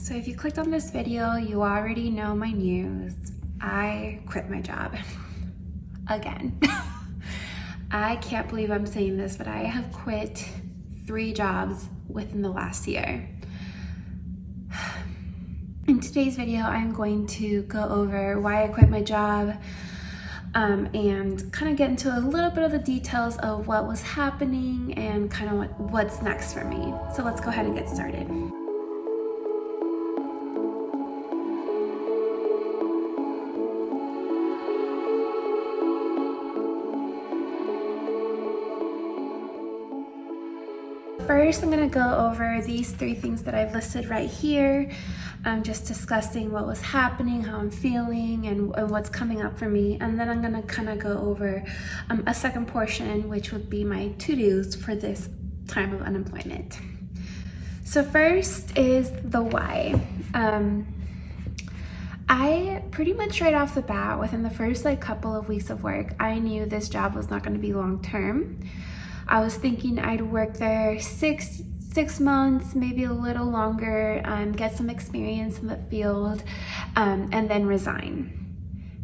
So if you clicked on this video, you already know my news. I quit my job again. I can't believe I'm saying this, but I have quit 3 jobs within the last year. In today's video, I'm going to go over why I quit my job and kind of get into a little bit of the details of what was happening and kind of what's next for me. So let's go ahead and get started. First, I'm going to go over these 3 things that I've listed right here. Just discussing what was happening, how I'm feeling, and what's coming up for me. And then I'm going to kind of go over a second portion, which would be my to-dos for this time of unemployment. So first is the why. I pretty much right off the bat, within the first couple of weeks of work, I knew this job was not going to be long-term. I was thinking I'd work there six months, maybe a little longer, get some experience in the field, and then resign.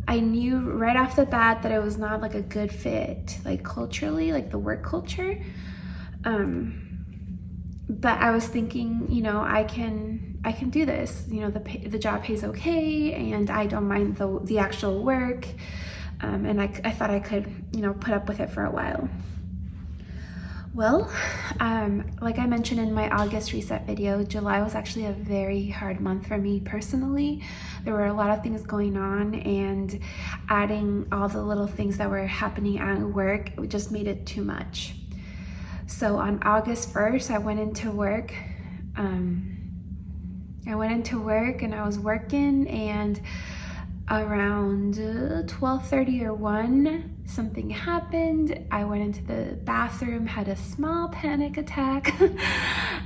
I knew right off the bat that it was not a good fit, culturally, the work culture. But I was thinking, I can do this. The job pays okay, and I don't mind the actual work, and I thought I could, put up with it for a while. Well, like I mentioned in my August reset video, July was actually a very hard month for me personally. There were a lot of things going on, and adding all the little things that were happening at work, it just made it too much. So on August 1st, I went into work. And I was working, and around 12:30 or 1, something happened. I went into the bathroom, had a small panic attack,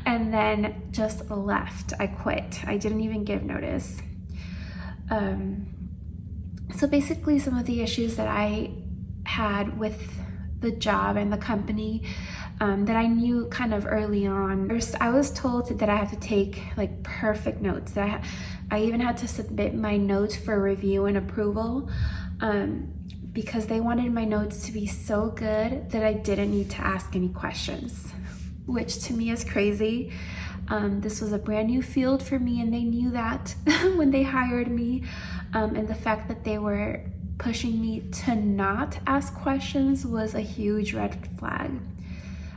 and then just left. I quit. I didn't even give notice. So basically, some of the issues that I had with the job and the company that I knew kind of early on. First, I was told that I have to take perfect notes. That I even had to submit my notes for review and approval because they wanted my notes to be so good that I didn't need to ask any questions, which to me is crazy. This was a brand new field for me, and they knew that when they hired me, and the fact that they were pushing me to not ask questions was a huge red flag.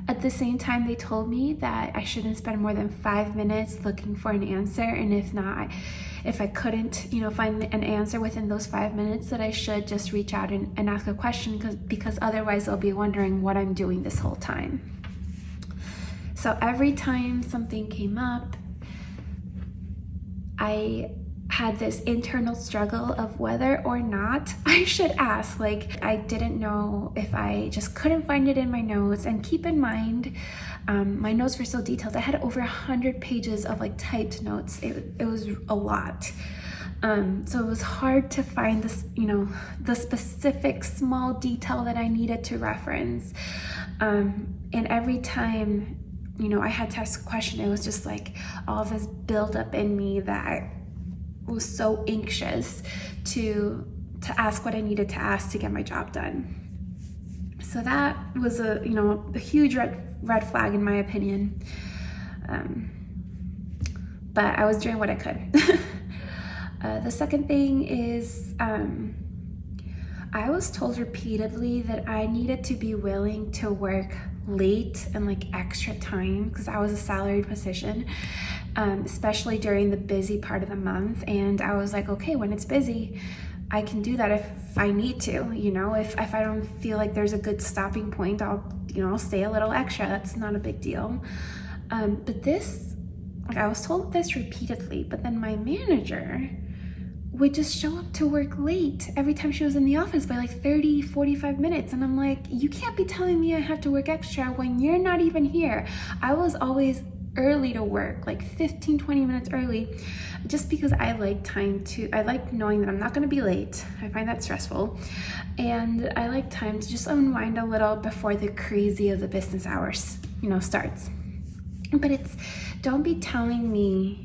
At the same time, they told me that I shouldn't spend more than 5 minutes looking for an answer, and if I couldn't, find an answer within those 5 minutes, that I should just reach out and ask a question, because otherwise they'll be wondering what I'm doing this whole time. So every time something came up, I had this internal struggle of whether or not I should ask. I didn't know if I just couldn't find it in my notes. And keep in mind, my notes were so detailed. I had over 100 pages of typed notes. It was a lot. So it was hard to find this, the specific small detail that I needed to reference. And every time, I had to ask a question, it was just all this buildup in me that was so anxious to ask what I needed to ask to get my job done. So that was a huge red flag in my opinion. But I was doing what I could. The second thing is I was told repeatedly that I needed to be willing to work late and extra time, because I was a salaried position, especially during the busy part of the month. And I was okay, when it's busy, I can do that if I need to. If I don't feel there's a good stopping point, I'll stay a little extra. That's not a big deal. But this, I was told this repeatedly, but then my manager would just show up to work late every time she was in the office by 30, 45 minutes. And I'm you can't be telling me I have to work extra when you're not even here. I was always early to work, 15, 20 minutes early, just because I like knowing that I'm not going to be late. I find that stressful. And I like time to just unwind a little before the crazy of the business hours, starts. But don't be telling me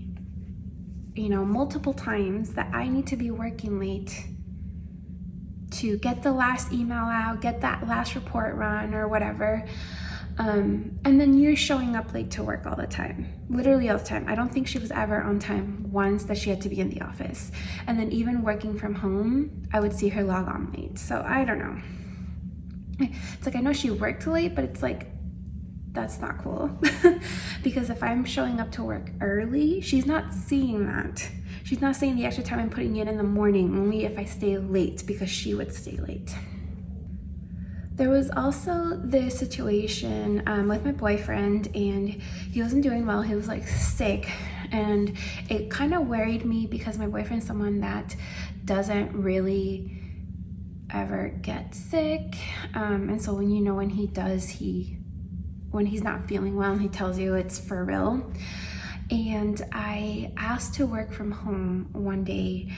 multiple times that I need to be working late to get the last email out, get that last report run or whatever. And then you're showing up late to work all the time, literally all the time. I don't think she was ever on time once that she had to be in the office. And then even working from home, I would see her log on late. So I don't know. It's like, I know she worked late, but it's like, that's not cool. Because if I'm showing up to work early, she's not seeing that. She's not seeing the extra time I'm putting in the morning, only if I stay late, because she would stay late. There was also this situation with my boyfriend, and he wasn't doing well. He was like sick, and it kind of worried me because my boyfriend's someone that doesn't really ever get sick. And so when he does, when he's not feeling well, he tells you it's for real. And I asked to work from home one day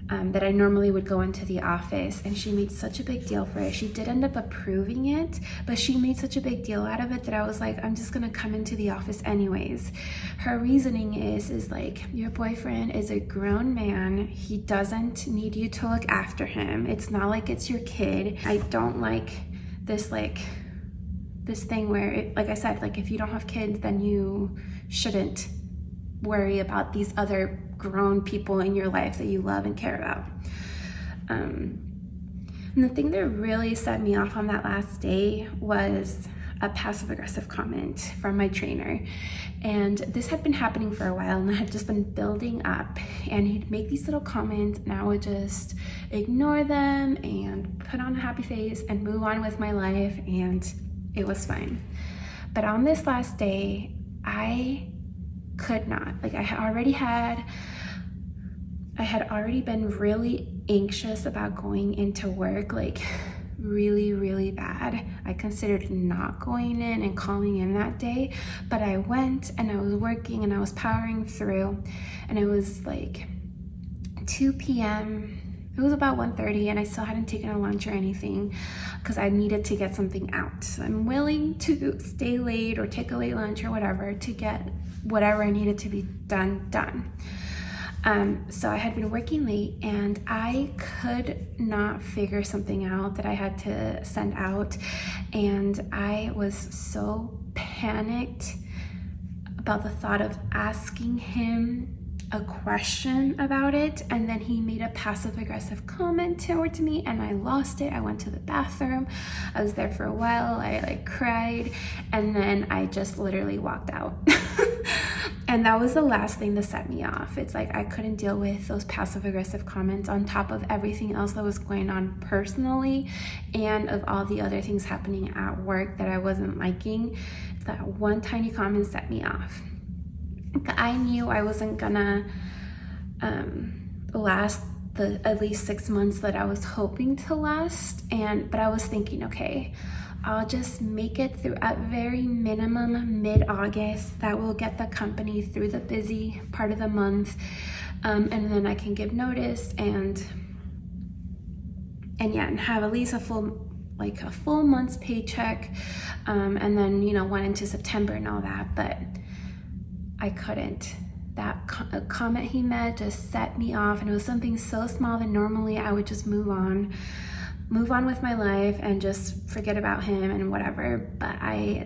that I normally would go into the office, and she made such a big deal for it. She did end up approving it, but she made such a big deal out of it that I was like, I'm just gonna come into the office anyways. Her reasoning is like, your boyfriend is a grown man. He doesn't need you to look after him. It's not like it's your kid. I don't like this thing where, like I said, like if you don't have kids, then you shouldn't worry about these other grown people in your life that you love and care about. And the thing that really set me off on that last day was a passive-aggressive comment from my trainer. And this had been happening for a while, and I had just been building up, and he'd make these little comments and I would just ignore them and put on a happy face and move on with my life, and it was fine. But on this last day, I could not. Like, I had already been really anxious about going into work, like really, really bad. I considered not going in and calling in that day, but I went and I was working and I was powering through, and it was like 2 p.m. It was about 1:30, and I still hadn't taken a lunch or anything because I needed to get something out. So I'm willing to stay late or take a late lunch or whatever to get whatever I needed to be done. So I had been working late, and I could not figure something out that I had to send out, and I was so panicked about the thought of asking him a question about it, and then he made a passive-aggressive comment toward me, and I lost it. I went to the bathroom. I was there for a while. I cried, and then I just literally walked out. And that was the last thing that set me off. It's like I couldn't deal with those passive-aggressive comments on top of everything else that was going on personally and of all the other things happening at work that I wasn't liking. That one tiny comment set me off. I knew I wasn't gonna last the at least 6 months that I was hoping to last, but I was thinking, okay, I'll just make it through at very minimum mid-August. That will get the company through the busy part of the month, and then I can give notice and have at least a full month's paycheck, and then went into September and all that. But I couldn't. That comment he made just set me off, and it was something so small that normally I would just move on with my life and just forget about him and whatever. But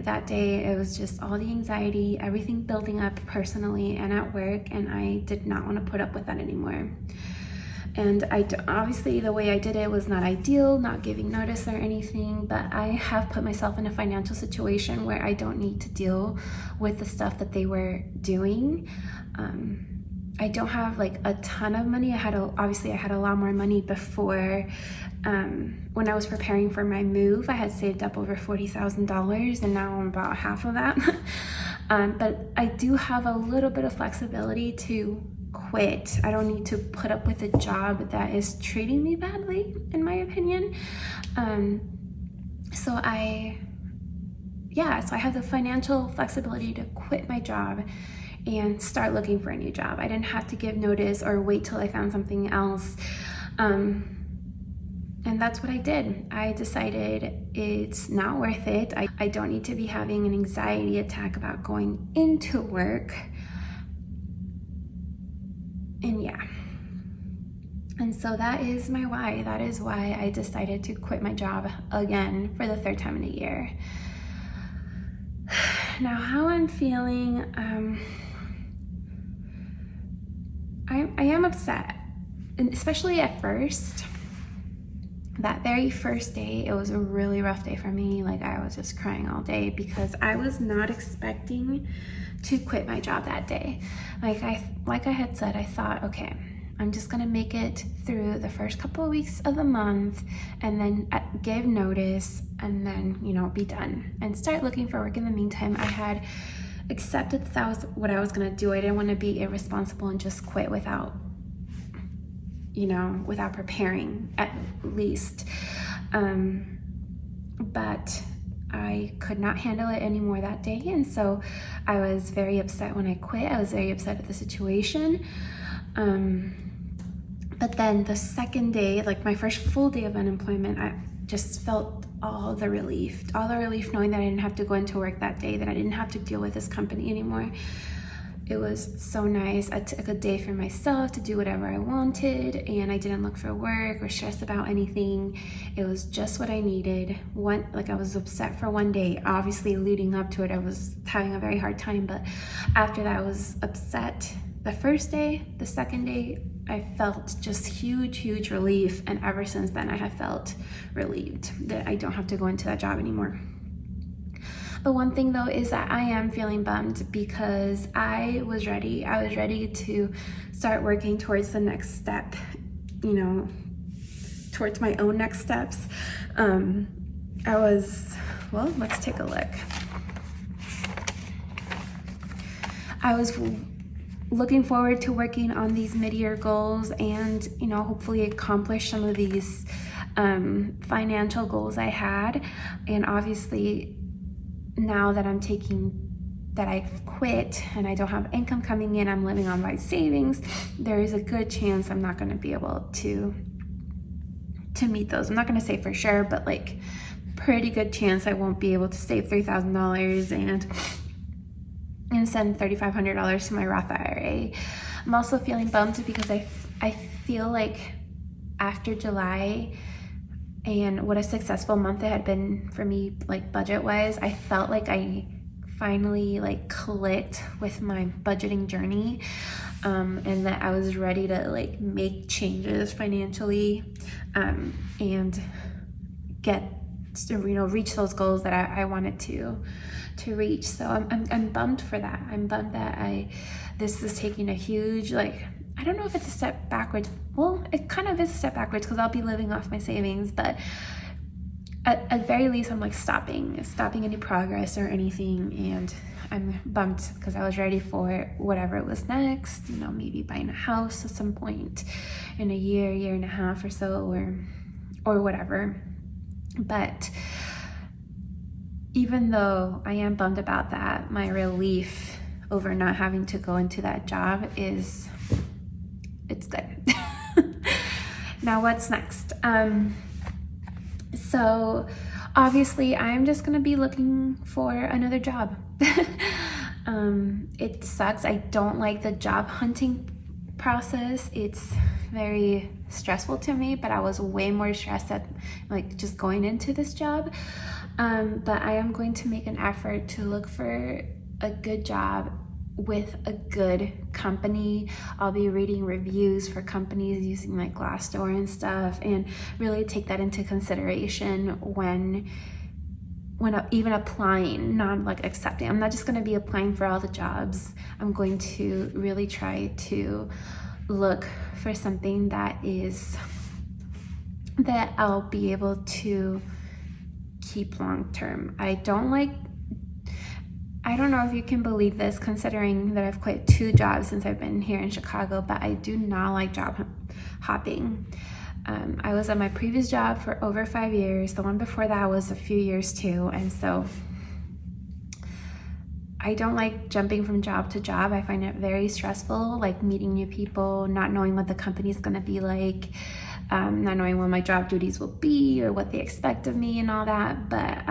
that day, it was just all the anxiety, everything building up personally and at work, and I did not want to put up with that anymore. And obviously the way I did it was not ideal, not giving notice or anything, but I have put myself in a financial situation where I don't need to deal with the stuff that they were doing. I don't have like a ton of money. I had a lot more money before. When I was preparing for my move, I had saved up over $40,000, and now I'm about half of that. But I do have a little bit of flexibility to quit. I don't need to put up with a job that is treating me badly, in my opinion. So I have the financial flexibility to quit my job and start looking for a new job. I didn't have to give notice or wait till I found something else. And that's what I did. I decided it's not worth it. I don't need to be having an anxiety attack about going into work. And yeah. And so that is my why. That is why I decided to quit my job again for the third time in a year. Now, how I'm feeling, I am upset, and especially at first. That very first day, it was a really rough day for me. Like, I was just crying all day because I was not expecting to quit my job that day. Like I had said, I thought, okay, I'm just gonna make it through the first couple of weeks of the month and then give notice and then, you know, be done and start looking for work. In the meantime, I had accepted that was what I was gonna do. I didn't want to be irresponsible and just quit without preparing at least. But I could not handle it anymore that day. And so I was very upset when I quit. I was very upset at the situation. But then the second day, like my first full day of unemployment, I just felt all the relief knowing that I didn't have to go into work that day, that I didn't have to deal with this company anymore. It was so nice. I took a day for myself to do whatever I wanted, and I didn't look for work or stress about anything. It was just what I needed. I was upset for one day. Obviously, leading up to it, I was having a very hard time, but after that, I was upset. The first day, the second day, I felt just huge relief, and ever since then, I have felt relieved that I don't have to go into that job anymore. But one thing though is that I am feeling bummed because I was ready. I was ready to start working towards the next step, towards my own next steps. Let's take a look. I was looking forward to working on these mid-year goals and, hopefully accomplish some of these financial goals I had. And obviously, now that I've quit and I don't have income coming in, I'm living on my savings, there is a good chance I'm not going to be able to meet those. I'm not going to say for sure, but like pretty good chance I won't be able to save $3,000 and send $3,500 to my Roth IRA. I'm also feeling bummed because I feel like after July and what a successful month it had been for me, like budget-wise, I felt like I finally clicked with my budgeting journey, and that I was ready to make changes financially, and reach those goals that I wanted to reach. So I'm bummed for that. I'm bummed that this is taking a huge I don't know if it's a step backwards. Well, it kind of is a step backwards because I'll be living off my savings, but at very least, I'm stopping any progress or anything, and I'm bummed because I was ready for whatever it was next. Maybe buying a house at some point in a year and a half or so, or whatever. But even though I am bummed about that, my relief over not having to go into that job it's good. Now what's next? So obviously I'm just gonna be looking for another job. It sucks. I don't like the job hunting process. It's very stressful to me, but I was way more stressed at just going into this job. But I am going to make an effort to look for a good job with a good company. I'll be reading reviews for companies using Glassdoor and stuff, and really take that into consideration when even applying, not accepting. I'm not just going to be applying for all the jobs. I'm going to really try to look for something that I'll be able to keep long term. I don't know if you can believe this, considering that I've quit 2 jobs since I've been here in Chicago, but I do not like job hopping. I was at my previous job for over 5 years. The one before that was a few years too. And so I don't like jumping from job to job. I find it very stressful, meeting new people, not knowing what the company's gonna be like, not knowing what my job duties will be or what they expect of me and all that. But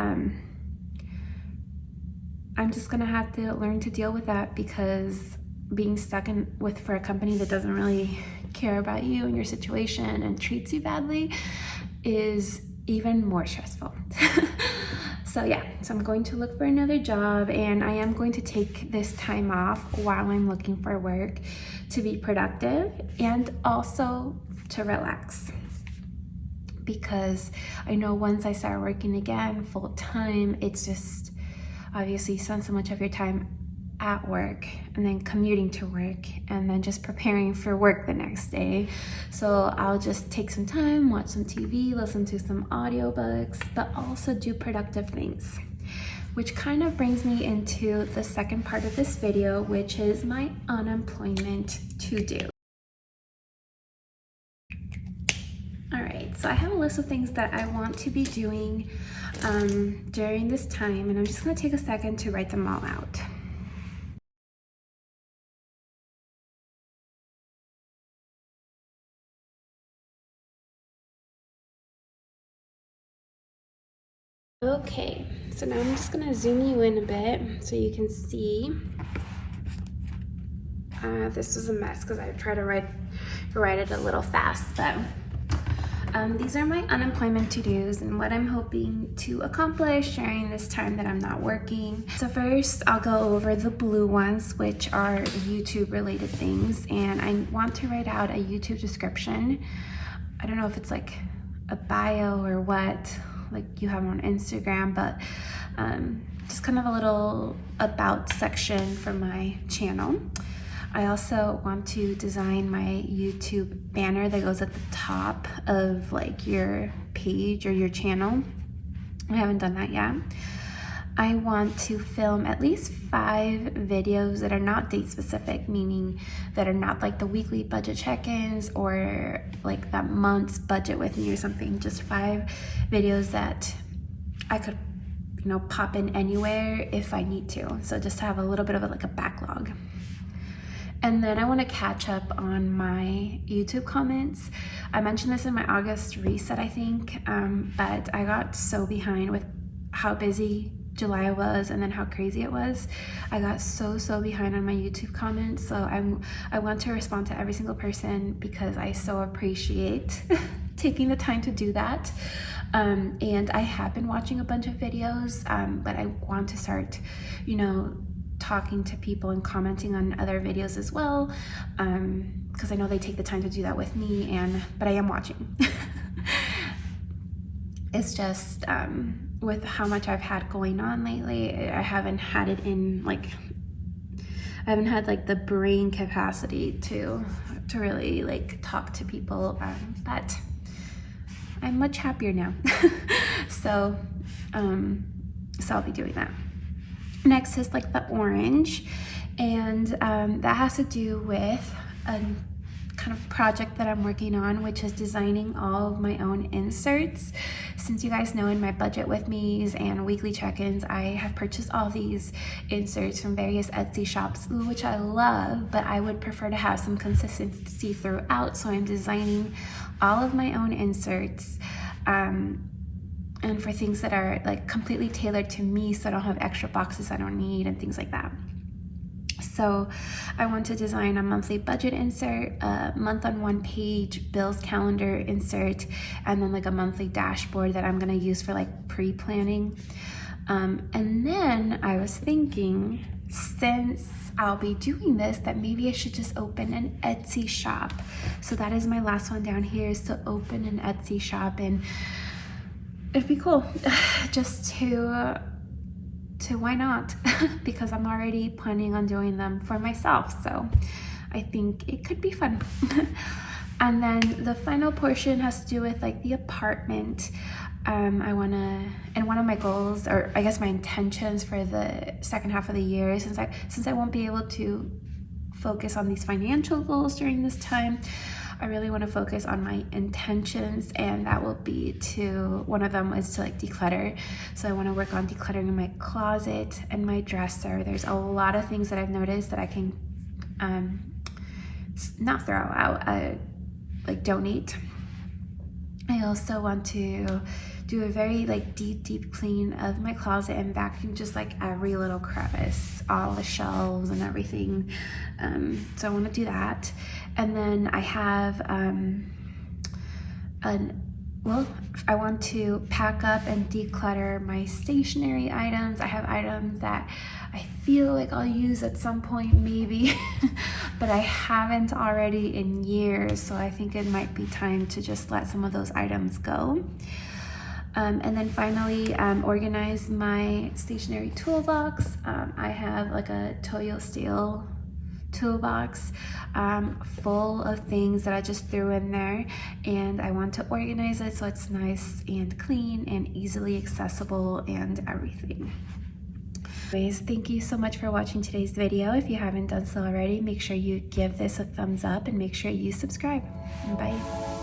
I'm just gonna have to learn to deal with that because being stuck for a company that doesn't really care about you and your situation and treats you badly is even more stressful. So yeah, so I'm going to look for another job, and I am going to take this time off while I'm looking for work to be productive and also to relax. Because I know once I start working again full time, it's just, obviously you spend so much of your time at work and then commuting to work and then just preparing for work the next day. So I'll just take some time, watch some TV, listen to some audiobooks, but also do productive things. Which kind of brings me into the second part of this video, which is my unemployment to-do. All right, so I have a list of things that I want to be doing during this time, and I'm just gonna take a second to write them all out. Okay, so now I'm just gonna zoom you in a bit so you can see. This was a mess because I tried to write it a little fast, but these are my unemployment to-dos and what I'm hoping to accomplish during this time that I'm not working. So first, I'll go over the blue ones, which are YouTube related things, and I want to write out a YouTube description. I don't know if it's like a bio or what, like you have on Instagram, but just kind of a little about section for my channel. I also want to design my YouTube banner that goes at the top of like your page or your channel. I haven't done that yet. I want to film at least 5 videos that are not date specific, meaning that are not like the weekly budget check-ins or like that month's budget with me or something. Just 5 videos that I could, pop in anywhere if I need to. So just to have a little bit of like a backlog. And then I want to catch up on my YouTube comments. I mentioned this in my August reset, I think, but I got so behind with how busy July was and then how crazy it was. I got so behind on my YouTube comments, so I want to respond to every single person because I so appreciate taking the time to do that. And I have been watching a bunch of videos, but I want to start, talking to people and commenting on other videos as well, because I know they take the time to do that with me, but I am watching. It's just with how much I've had going on lately, I haven't had it in like, I haven't had like the brain capacity to really like talk to people, but I'm much happier now. So I'll be doing that. Next is like the orange, and that has to do with a kind of project that I'm working on, which is designing all of my own inserts. Since you guys know in my budget with me's and weekly check-ins, I have purchased all these inserts from various Etsy shops, which I love, but I would prefer to have some consistency throughout, so I'm designing all of my own inserts, and for things that are like completely tailored to me, so I don't have extra boxes I don't need and things like that. So I want to design a monthly budget insert, a month on one page bills calendar insert, and then like a monthly dashboard that I'm gonna use for like pre-planning. And then I was thinking, since I'll be doing this, that maybe I should just open an Etsy shop. So that is my last one down here, is to open an Etsy shop, and it'd be cool just to why not? Because I'm already planning on doing them for myself, so I think it could be fun. And then the final portion has to do with like the apartment. I wanna, and one of my goals, or I guess my intentions for the second half of the year, since I won't be able to focus on these financial goals during this time, I really want to focus on my intentions, and that will be one of them is to like declutter. So I want to work on decluttering my closet and my dresser. There's a lot of things that I've noticed that I can not throw out, like donate. I also want to do a very like deep clean of my closet and vacuum just like every little crevice, all the shelves and everything. So I want to do that. And then I have I want to pack up and declutter my stationery items. I have items that I feel like I'll use at some point maybe, but I haven't already in years, so I think it might be time to just let some of those items go. And then finally, organize my stationery toolbox. I have like a Toyo Steel toolbox full of things that I just threw in there, and I want to organize it so it's nice and clean and easily accessible and everything. Anyways, thank you so much for watching today's video. If you haven't done so already, make sure you give this a thumbs up and make sure you subscribe. Bye.